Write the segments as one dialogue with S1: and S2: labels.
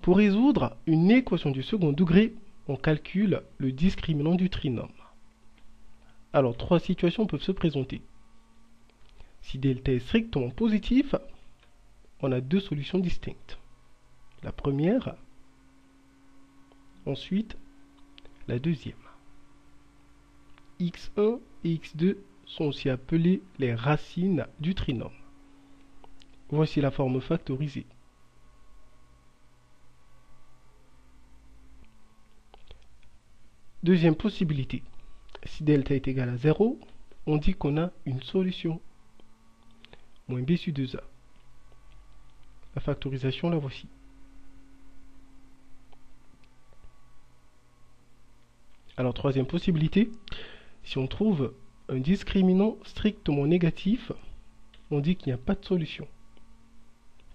S1: Pour résoudre une équation du second degré, on calcule le discriminant du trinôme. Alors, trois situations peuvent se présenter. Si delta est strictement positif, on a deux solutions distinctes. La première, ensuite la deuxième. x1 et x2 sont aussi appelées les racines du trinôme. Voici la forme factorisée. Deuxième possibilité. Si delta est égal à 0, on dit qu'on a une solution. Moins b sur 2a. La factorisation, la voici. Alors, troisième possibilité. Si on trouve un discriminant strictement négatif, on dit qu'il n'y a pas de solution.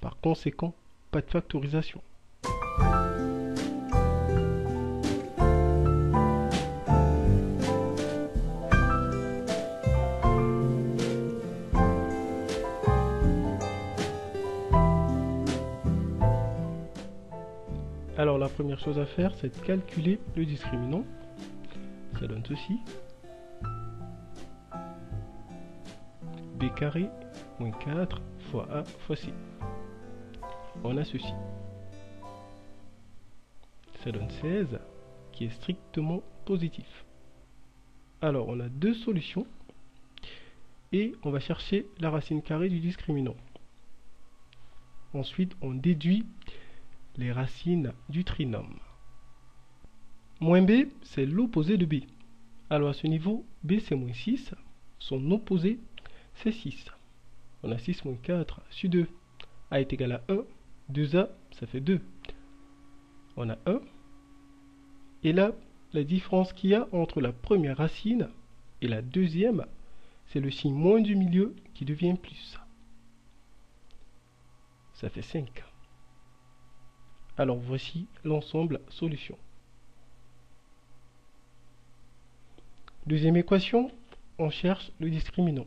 S1: Par conséquent, pas de factorisation. Alors la première chose à faire, c'est de calculer le discriminant. Ça donne ceci. B carré moins 4 fois A fois C. On a ceci. Ça donne 16, qui est strictement positif. Alors on a deux solutions. Et on va chercher la racine carrée du discriminant. Ensuite, on déduit les racines du trinôme. Moins b, c'est l'opposé de b. Alors à ce niveau, b c'est moins 6. Son opposé, c'est 6. On a 6 moins 4 sur 2. A est égal à 1. 2a, ça fait 2. On a 1. Et là, la différence qu'il y a entre la première racine et la deuxième, c'est le signe moins du milieu qui devient plus. Ça fait 5. Alors voici l'ensemble solution. Deuxième équation, on cherche le discriminant.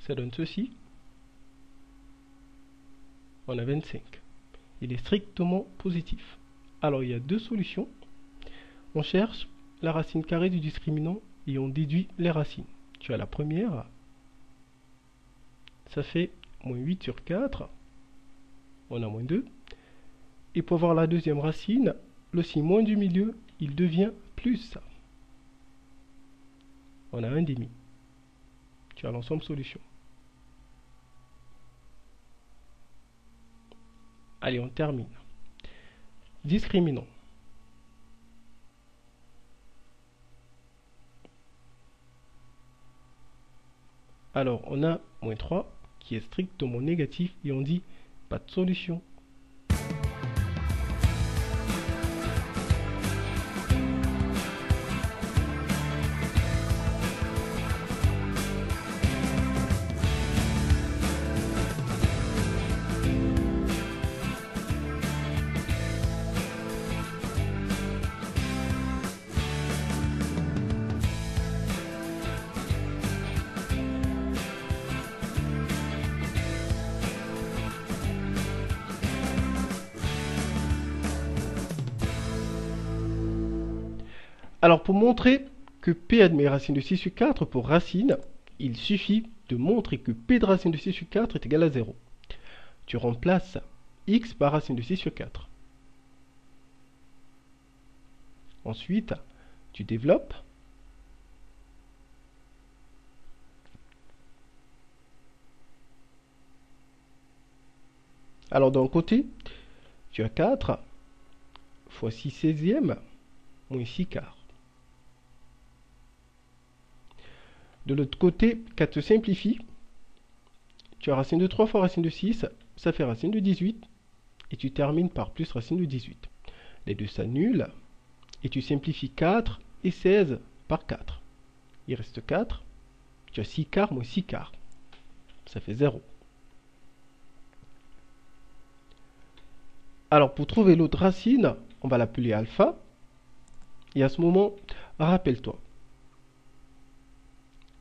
S1: Ça donne ceci. On a 25. Il est strictement positif. Alors il y a deux solutions. On cherche la racine carrée du discriminant et on déduit les racines. Tu as la première. Ça fait moins 8 sur 4. On a moins 2. Et pour avoir la deuxième racine, le signe moins du milieu, il devient plus. On a 1 demi. Tu as l'ensemble solution. Allez, on termine. Discriminant. Alors, on a moins 3 qui est strictement négatif et on dit pas de solution. Alors pour montrer que P admet racine de 6 sur 4 pour racine, il suffit de montrer que P de racine de 6 sur 4 est égal à 0. Tu remplaces x par racine de 6 sur 4. Ensuite, tu développes. Alors d'un côté, tu as 4 fois 6 16e moins 6 quarts. De l'autre côté, 4 se simplifie. Tu as racine de 3 fois racine de 6, ça fait racine de 18. Et tu termines par plus racine de 18. Les deux s'annulent. Et tu simplifies 4 et 16 par 4. Il reste 4. Tu as 6 quarts moins 6 quarts. Ça fait 0. Alors pour trouver l'autre racine, on va l'appeler alpha. Et à ce moment, rappelle-toi.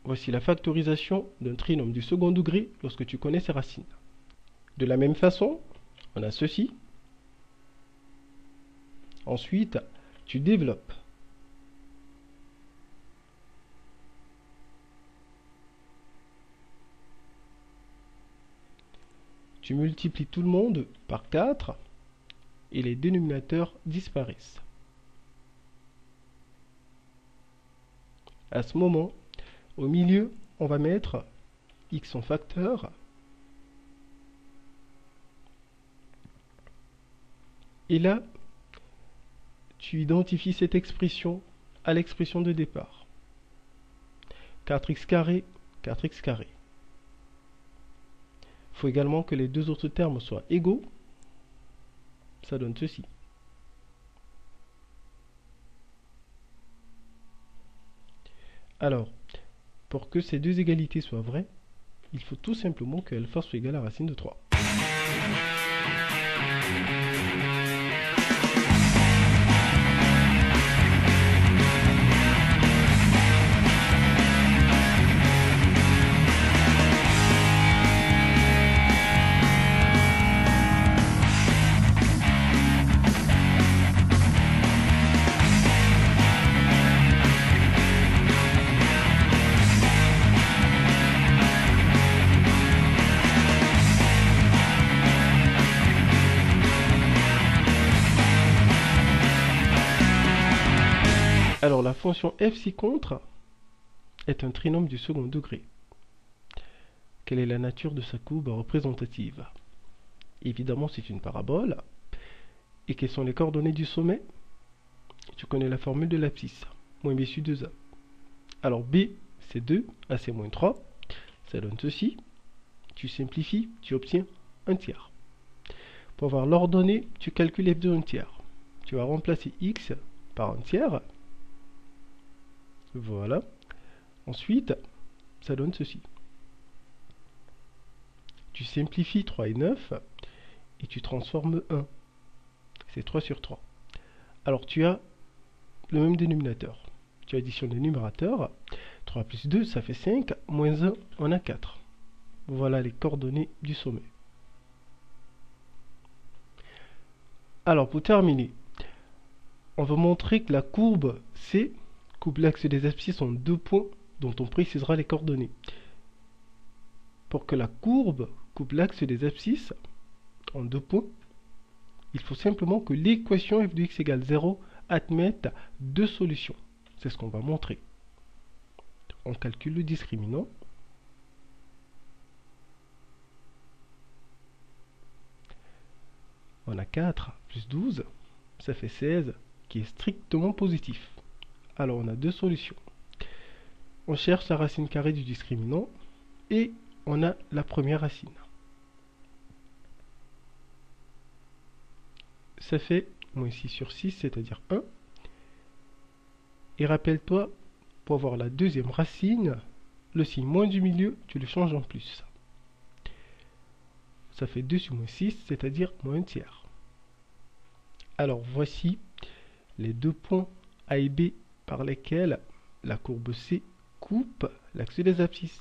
S1: Voici la factorisation d'un trinôme du second degré lorsque tu connais ses racines. De la même façon, on a ceci. Ensuite, tu développes. Tu multiplies tout le monde par 4 et les dénominateurs disparaissent. À ce moment, au milieu, on va mettre x en facteur et là, tu identifies cette expression à l'expression de départ. 4x carré, 4x carré. Il faut également que les deux autres termes soient égaux. Ça donne ceci. Alors, pour que ces deux égalités soient vraies, il faut tout simplement que alpha soit égal à racine de 3. Alors la fonction f ci contre est un trinôme du second degré. Quelle est la nature de sa courbe représentative? Évidemment, c'est une parabole. Et quelles sont les coordonnées du sommet? Tu connais la formule de l'abscisse. Moins b sur 2a. Alors b, c'est 2, a c'est moins 3. Ça donne ceci. Tu simplifies, tu obtiens un tiers. Pour avoir l'ordonnée, tu calcules f de 1 tiers. Tu vas remplacer x par 1 tiers. Voilà. Ensuite, ça donne ceci. Tu simplifies 3 et 9 et tu transformes 1. C'est 3 sur 3. Alors tu as le même dénominateur. Tu additionnes les numérateurs. 3 plus 2, ça fait 5. Moins 1, on a 4. Voilà les coordonnées du sommet. Alors pour terminer, on va montrer que la courbe C coupe l'axe des abscisses en 2 points dont on précisera les coordonnées. Pour que la courbe coupe l'axe des abscisses en 2 points, il faut simplement que l'équation f de x égale 0 admette 2 solutions. C'est ce qu'on va montrer. On calcule le discriminant. On a 4 plus 12, ça fait 16, qui est strictement positif. Alors on a 2 solutions. On cherche la racine carrée du discriminant et on a la première racine. Ça fait moins 6 sur 6, c'est-à-dire 1. Et rappelle-toi, pour avoir la deuxième racine, le signe moins du milieu, tu le changes en plus. Ça fait 2 sur moins 6, c'est-à-dire moins 1 tiers. Alors voici les 2 points A et B par lesquels la courbe C coupe l'axe des abscisses.